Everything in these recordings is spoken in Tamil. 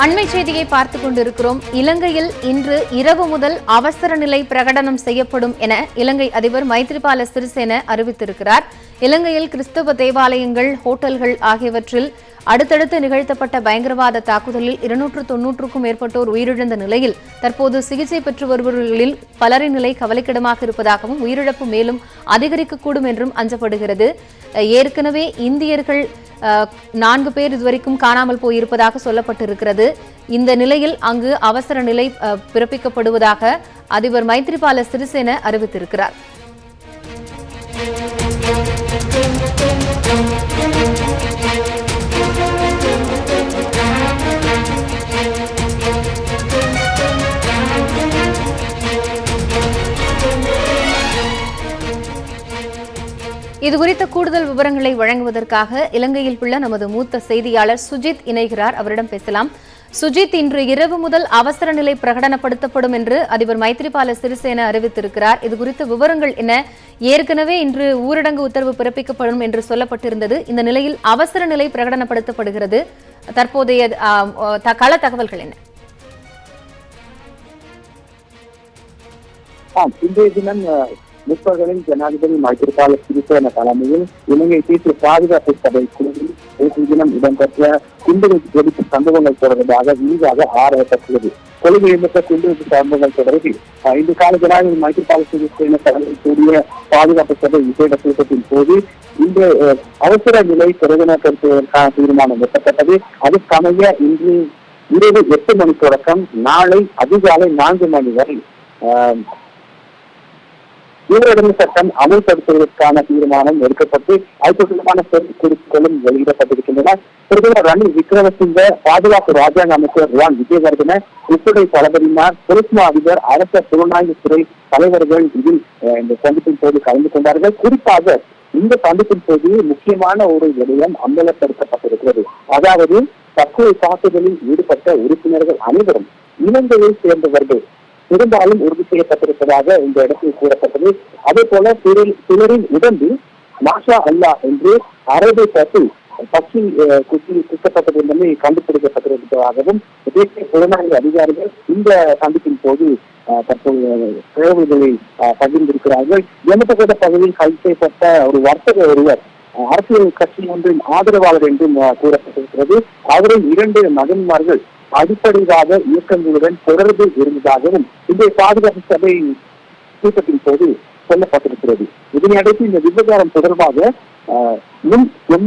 அண்மை செய்தியை பார்த்துக் கொண்டிருக்கிறோம். இலங்கையில் இன்று இரவு முதல் அவசர நிலை பிரகடனம் செய்யப்படும் என இலங்கை அதிபர் மைத்ரிபால சிறிசேன அறிவித்திருக்கிறார். இலங்கையில் கிறிஸ்தவ தேவாலயங்கள், ஹோட்டல்கள் ஆகியவற்றில் அடுத்தடுத்து நிகழ்த்தப்பட்ட பயங்கரவாத தாக்குதலில் 290க்கும் மேற்பட்டோர் உயிரிழந்த நிலையில் தற்போது சிகிச்சை பெற்று வருபவர்களில் பலரின் நிலை கவலைக்கிடமாக இருப்பதாகவும் உயிரிழப்பு மேலும் அதிகரிக்கக்கூடும் என்றும் அஞ்சப்படுகிறது. ஏற்கனவே இந்தியர்கள் 4 பேர் இதுவரைக்கும் காணாமல் போயிருப்பதாக சொல்லப்பட்டிருக்கிறது. இந்த நிலையில் அங்கு அவசர நிலை பிறப்பிக்கப்படுவதாக அதிபர் மைத்ரிபால சிறிசேன அறிவித்திருக்கிறார். இதுகுறித்த கூடுதல் விவரங்களை வழங்குவதற்காக இலங்கையில் உள்ள நமது மூத்த செய்தியாளர் சுஜித் இணைகிறார். அவரிடம் பேசலாம். சுஜித், இன்று இரவு முதல் அவசர நிலை பிரகடனப்படுத்தப்படும் என்று அதிபர் மைத்ரிபால சிறிசேன அறிவித்திருக்கிறார். இதுகுறித்த விவரங்கள் என்ன? ஏற்கனவே இன்று ஊரடங்கு உத்தரவு பிறப்பிக்கப்படும் என்று சொல்லப்பட்டிருந்தது. இந்த நிலையில் அவசர நிலை பிரகடனப்படுத்தப்படுகிறது. தற்போதைய கள தகவல்கள் என்ன? இன்றைய தினம் முற்பகலில் ஜனாதிபதி மைத்ரிபால சிறிசேன தலைமையில் இலங்கை தேசிய பாதுகாப்பு சபை குழுவில் நேற்று தினம் இடம்பெற்ற குண்டுவெடிப்பு வெடிப்பு சம்பவங்கள் தொடர்பாக விரிவாக ஆராயப்பட்டுள்ளது. கொழும்பில் இடம்பெற்ற குண்டுவெடிப்பு சம்பவங்கள் தொடர்பில் இன்று காலை ஜனாதிபதி மைத்ரிபால சிறிசேன தலைமையில் கூடிய பாதுகாப்பு சபை விசேட கூட்டத்தின் போது இந்த அவசர நிலை பிரகடனப்படுத்துவதற்கான தீர்மானம் எட்டப்பட்டது. அதற்கமைய இன்று இரவு 8 மணி தொடக்கம் நாளை அதிகாலை 4 மணி வரை ஊரடங்கு சட்டம் அமல்படுத்துவதற்கான தீர்மானம் எடுக்கப்பட்டு அது தொடர்பான குறிப்புகளும் வெளியிடப்பட்டிருக்கின்றன. பிரதமர் ரணில் விக்ரமசிங்க, பாதுகாப்பு ராஜாங்க அமைச்சர் ருவான் விஜயவர்தன, உள்துறை தளபதியினர், பொலிஸ்மா அதிபர், அரச புலனாய்வு துறை தலைவர்கள் இதில் இந்த சந்திப்பின் போது கலந்து கொண்டார்கள். குறிப்பாக இந்த சந்திப்பின் போது முக்கியமான ஒரு விடயம் அமலப்படுத்தப்பட்டிருக்கிறது. அதாவது தற்கொலை தாக்குதலில் ஈடுபட்ட உறுப்பினர்கள் அனைவரும் இலங்கையை சேர்ந்தவர்கள் பெரும்பாலும் உறுதி செய்யப்பட்டிருப்பதாக இந்த இடத்தில் கூறப்பட்டது. அதே போல சிலரின் உடம்பில் மாஷா அல்லா என்று அரபை பற்றி குத்தப்பட்டது கண்டுபிடிக்கப்பட்டிருப்பதாகவும் தேசிய புலனாய்வு அதிகாரிகள் இந்த சந்திப்பின் போது தற்போது தகவல்களை பகிர்ந்திருக்கிறார்கள். எமட்டகோட பகுதியில் கைது செய்யப்பட்ட ஒரு வர்த்தக ஒருவர் அரசியல் கட்சி ஒன்றின் ஆதரவாளர் என்றும் கூறப்பட்டிருக்கிறது. அவரின் 2 மகன்மார்கள் அடிப்படைவாத இயக்கங்களுடன் தொடர்பு இருந்ததாகவும் இந்த பாதுகாப்பு சபை கூட்டத்தின் போது சொல்லப்பட்டிருக்கிறது. இதனையடுத்து இந்த விவகாரம் தொடர்பாக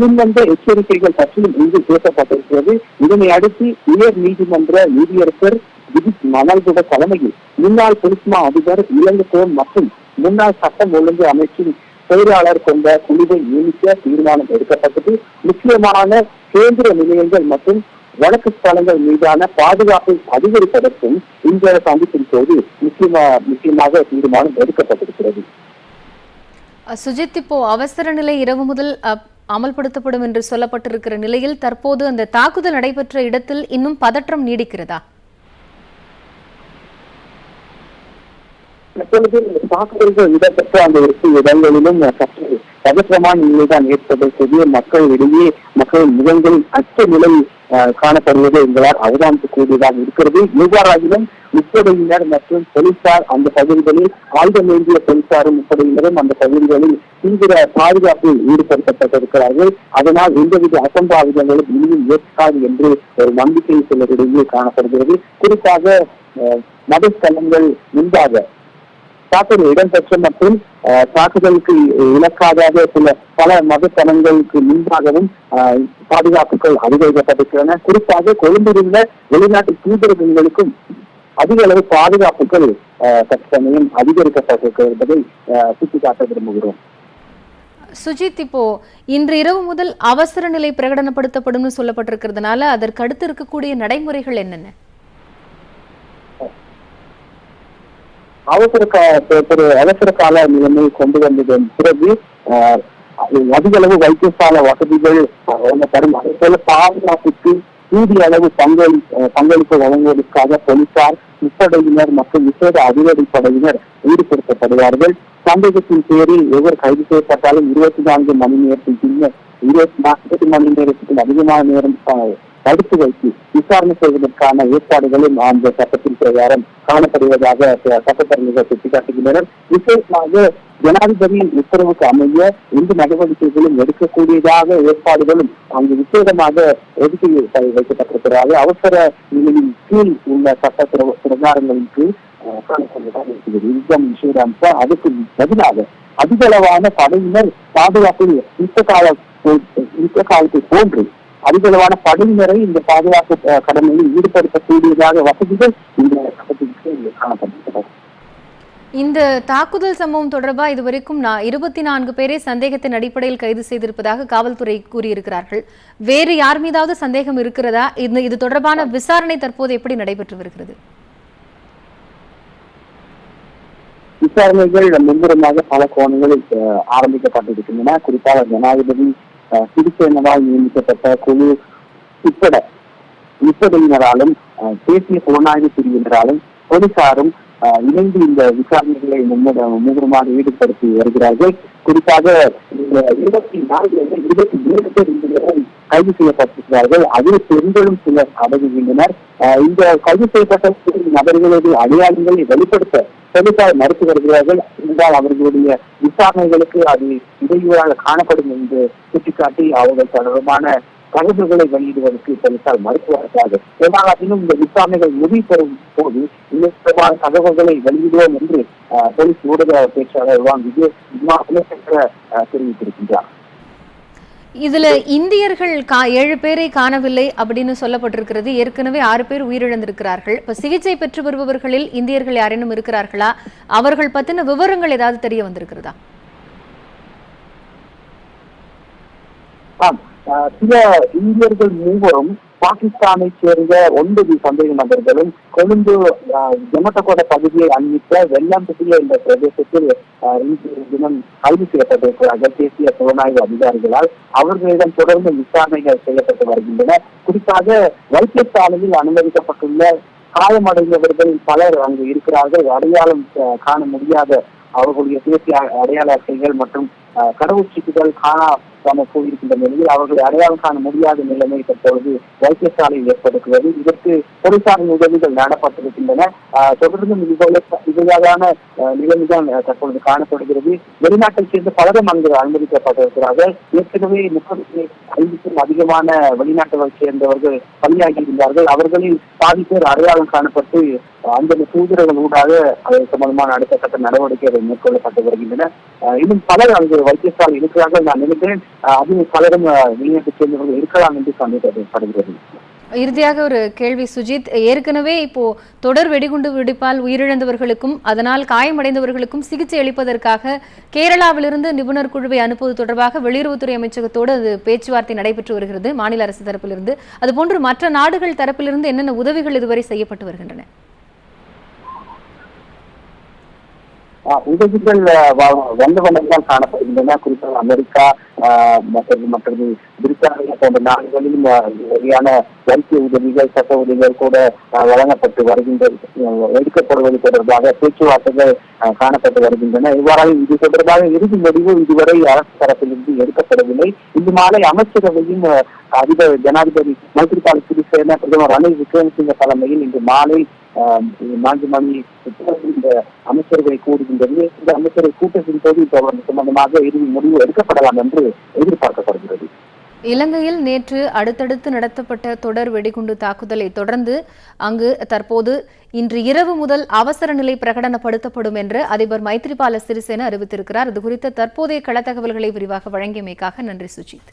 முன்வந்த எச்சரிக்கைகள் பற்றியும் இங்கு பேசப்பட்டிருக்கிறது. இதனை அடுத்து உயர் நீதிமன்ற நீதியரசர் விதித் மணல்குட தலைமையில் முன்னாள் பொலிஸ்மா அதிபர் இளங்கோவன் மற்றும் முன்னாள் சட்டம் ஒழுங்கு அமைச்சின் செயலாளர் கொண்ட குழுவை நியமிக்க தீர்மானம் எடுக்கப்பட்டது. முக்கியமான கேந்திர நிலையங்கள் மற்றும் வழக்கு ஸ்தலங்கள் மீதான பாதுகாப்பை அதிகரிப்பதற்கும் இந்த சந்திப்பின் போது முக்கியமாக தீர்மானம் எடுக்கப்பட்டிருக்கிறது. சுஜித், இப்போ அவசர நிலை இரவு முதல் அமல்படுத்தப்படும் என்று சொல்லப்பட்டிருக்கிற நிலையில் தற்போது அந்த தாக்குதல் நடைபெற்ற இடத்தில் இன்னும் பதற்றம் நீடிக்கிறதா? இப்பொழுது இந்த தாக்குதல்கள் இடம்பெற்ற அந்த 8 இடங்களிலும் சற்று பதற்றமான நிலைதான் ஏற்படுத்திய மக்களிடையே மக்களின் முகங்களில் அச்ச நிலை காணப்படுவது எங்களால் அவதானிக்கக்கூடியதாக இருக்கிறது. இவ்வாறாகிலும் முப்படையினர் மற்றும் போலீசார் அந்த பகுதிகளில் ஆயுதம் ஏந்திய போலீசாரும் முப்படையினரும் அந்த பகுதிகளில் தீவிர பாதுகாப்பில் ஈடுபடுத்தப்பட்டிருக்கிறார்கள். அதனால் எந்தவித அசம்பாவிதங்களும் இனியும் ஏற்காது என்று ஒரு நம்பிக்கை சிலரிடையே காணப்படுகிறது. குறிப்பாக மதஸ்தலங்கள் முன்பாக தாக்குதல் இடம்பெற்ற மற்றும் தாக்குதலுக்கு இலக்காத பல மதத்தலங்களுக்கு முன்பாகவும் பாதுகாப்புகள் அதிகரிக்கப்பட்டிருக்கின்றன. குறிப்பாக கொழும்பில் உள்ள வெளிநாட்டு தூதரகங்களுக்கும் அதிக அளவு பாதுகாப்புகள் தற்சமயம் அதிகரிக்கப்பட்டிருக்கிறது என்பதை சுட்டிக்காட்ட விரும்புகிறோம். சுஜித், இப்போ இன்று இரவு முதல் அவசர நிலை பிரகடனப்படுத்தப்படும் சொல்லப்பட்டிருக்கிறதுனால அதற்கு அடுத்து இருக்கக்கூடிய நடைமுறைகள் என்னென்ன? அவசர கால நிலைமை கொண்டு வந்ததன் பிறகு அதிக அளவு வைத்தியசால வசதிகள் தரும். அதே போல பாதுகாப்புக்கு கூடிய அளவு பங்களிப்பு வழங்குவதற்காக போலீசார், முப்படையினர் மற்றும் விசேட அதிரடிப்படையினர் ஈடுபடுத்தப்படுவார்கள். சந்தேகத்தின் பேரில் எவர் கைது செய்யப்பட்டாலும் 24 மணி நேரத்தின் பின்னர் 24 மணி நேரத்துக்கு அதிகமான நேரம் தடுத்து வைத்து விசாரணை செய்வதற்கான ஏற்பாடுகளும் அந்த சட்டத்தின் பிரகாரம் காணப்படுவதாக சட்டத்தரணிகள் சுட்டிக்காட்டுகின்றனர். விசேஷமாக ஜனாதிபதியின் உத்தரவுக்கு அமைய எந்த நடவடிக்கைகளும் எடுக்கக்கூடியதாக ஏற்பாடுகளும் அங்கு விசேடமாக ஒதுக்கி வைக்கப்பட்டிருக்கிறார்கள். அவசர நிலையின் கீழ் உள்ள சட்ட பிரகாரங்களின் கீழ் இதுதான் விஷய அம்சம். அதுக்கு பதிலாக அதிகளவான படையினர் பாதுகாப்பில் யுத்த காலத்தை போன்று அதிகளவான படையினரை இந்த பாதுகாப்பு கடமையில் ஈடுபடுத்தக்கூடியதாக வசதிகள் இந்த சட்டத்திற்கு காணப்படுகின்றன. இந்த தாக்குதல் சம்பவம் தொடர்பாக இதுவரைக்கும் 24 பேரை சந்தேகத்தின் அடிப்படையில் கைது செய்திருப்பதாக காவல்துறை கூறியிருக்கிறார்கள். வேறு யார் மீதாவது சந்தேகம் இருக்கிறதா? இது தொடர்பான விசாரணை தற்போது எப்படி நடைபெற்று வருகிறது? விசாரணைகள் மும்முரமாக பல கோணங்களில் ஆரம்பிக்கப்பட்டிருக்கின்றன. குறிப்பாக ஜனாதிபதி சிறிசேனவால் நியமிக்கப்பட்ட குழு உட்பட 30 தேசிய புலனாய்வு பிரிவினராலும் போலீசாரும் இணைந்து இந்த விசாரணைகளை மும்முரமாக ஈடுபடுத்தி வருகிறார்கள். குறிப்பாக 27 பேர் கைது செய்யப்பட்டிருக்கிறார்கள். அதில் பெண்களும் சிலர் அடங்குகின்றனர். இந்த கைது செய்யப்பட்ட நபர்களுடைய அடையாளங்களை வெளிப்படுத்த போலீசார் மறுத்து வருகிறார்கள் என்றால் அவர்களுடைய விசாரணைகளுக்கு அது இடையூறாக காணப்படும் என்று சுட்டிக்காட்டி அவர்கள் தொடர்பான தகவல்களை வெளியிடுவதற்கு போலீசார் மறுத்துவதற்காக ஏனாலும் இந்த விசாரணைகள் முடிவு பெறும் போது இந்த தகவல்களை வெளியிடுவோம் என்று போலீஸ் ஊடக பேச்சாளர் தெரிவித்திருக்கின்றார். இதுல இந்தியர்கள் 7 பேரை காணவில்லை அப்படின்னு சொல்லப்பட்டிருக்கிறது. ஏற்கனவே 6 பேர் உயிரிழந்திருக்கிறார்கள். இப்ப சிகிச்சை பெற்று வருபவர்களில் இந்தியர்கள் யாரேனும் இருக்கிறார்களா? அவர்கள் பத்தின விவரங்கள் ஏதாவது தெரிய வந்திருக்கிறதா? சில இந்தியர்கள் மூவரும் பாகிஸ்தானை சேர்ந்த 9 சந்தேக நபர்களும் கொழும்பு ஜமட்டகோட பகுதியை அண்மித்த வெள்ளாம்பட்டிய என்ற பிரதேசத்தில் இன்று தினம் கைது செய்யப்பட்டிருக்கிறார்கள் தேசிய புலனாய்வு அதிகாரிகளால். அவர்களிடம் தொடர்ந்து விசாரணைகள் செய்யப்பட்டு வருகின்றன. குறிப்பாக வைத்தியசாலையில் அனுமதிக்கப்பட்டுள்ள காயமடைந்தவர்களில் பலர் அங்கு இருக்கிறார்கள். அடையாளம் காண முடியாத அவர்களுடைய தேசிய அடையாள அட்டைகள் மற்றும் கடவுச்சீட்டுகள் காணாமல் போயிருக்கின்ற நிலையில் அவர்களை அடையாளம் காண முடியாத நிலைமை தற்பொழுது வைத்தியசாலையில் ஏற்படுகிறது. இதற்கு போலீசாரின் உதவிகள் நாடப்பட்டிருக்கின்றன. தொடர்ந்து இதுவான நிலைமைதான் தற்பொழுது காணப்படுகிறது. வெளிநாட்டைச் சேர்ந்த பலரும் அங்கு அனுமதிக்கப்பட்டிருக்கிறார்கள். ஏற்கனவே 35க்கும் அதிகமான வெளிநாட்டை சேர்ந்தவர்கள் பணியாகி இருந்தார்கள். அவர்களில் பாதி பேர் அடையாளம் காணப்பட்டு அந்த தூதரர்கள் ஊடாக அது சம்பந்தமான அடுத்த கட்ட நடவடிக்கைகள் மேற்கொள்ளப்பட்டு வருகின்றன. இன்னும் பலர் அங்கு வைத்தியசாலை இருக்கிறார்கள். நான் நினைக்கிறேன் அதில் பலரும் வெளிநாட்டை சேர்ந்தவர்கள் இருக்கலாம் என்று சந்தேகப்படுகிறது. இறுதியாக ஒரு கேள்வி சுஜித், ஏற்கனவே இப்போ தொடர் வெடிகுண்டு வெடிப்பால் உயிரிழந்தவர்களுக்கும் அதனால் காயமடைந்தவர்களுக்கும் சிகிச்சை அளிப்பதற்காக கேரளாவிலிருந்து நிபுணர் குழுவை அனுப்புவது தொடர்பாக வெளியுறவுத்துறை அமைச்சகத்தோடு அது பேச்சுவார்த்தை நடைபெற்று வருகிறது மாநில அரசு தரப்பிலிருந்து. அதுபோன்று மற்ற நாடுகள் தரப்பிலிருந்து என்னென்ன உதவிகள் இதுவரை செய்யப்பட்டு வருகின்றன? உதவிகள் வந்த வண்ணங்கள் காணப்படுகின்றன. குறிப்பாக அமெரிக்கா மற்றது பிரித்தானியா போன்ற நாடுகளிலும் வகையான வைத்திய உதவிகள் சட்ட உதவிகள் கூட வழங்கப்பட்டு வருகின்றது எடுக்கப்படுவது தொடர்பாக பேச்சுவார்த்தைகள் காணப்பட்டு வருகின்றன. இவ்வாறாக இது தொடர்பாக இறுதி முடிவு இதுவரை அரசு தரப்பிலிருந்து எடுக்கப்படவில்லை. இன்று மாலை அமைச்சரவையும் அதிபர் ஜனாதிபதி மைத்ரிபால சிறிசேன பிரதமர் ரணில் விக்ரமசிங்க தலைமையில் இன்று மாலை 4 மணி இந்த அமைச்சரவை கூடுகின்றது. இந்த அமைச்சரவை கூட்டத்தின் போது சம்பந்தமாக இறுதி முடிவு எடுக்கப்படலாம் என்று எதிர்பார்க்கப்படுகிறது. இலங்கையில் நேற்று அடுத்தடுத்து நடத்தப்பட்ட தொடர் வெடிகுண்டு தாக்குதலை தொடர்ந்து அங்கு தற்போது இன்று இரவு முதல் அவசர நிலை பிரகடனப்படுத்தப்படும் என்று அதிபர் மைத்ரிபால சிறிசேன அறிவித்திருக்கிறார். இது குறித்த தற்போதைய கள தகவல்களை விரிவாக வழங்கியமைக்காக நன்றி சுஜித்.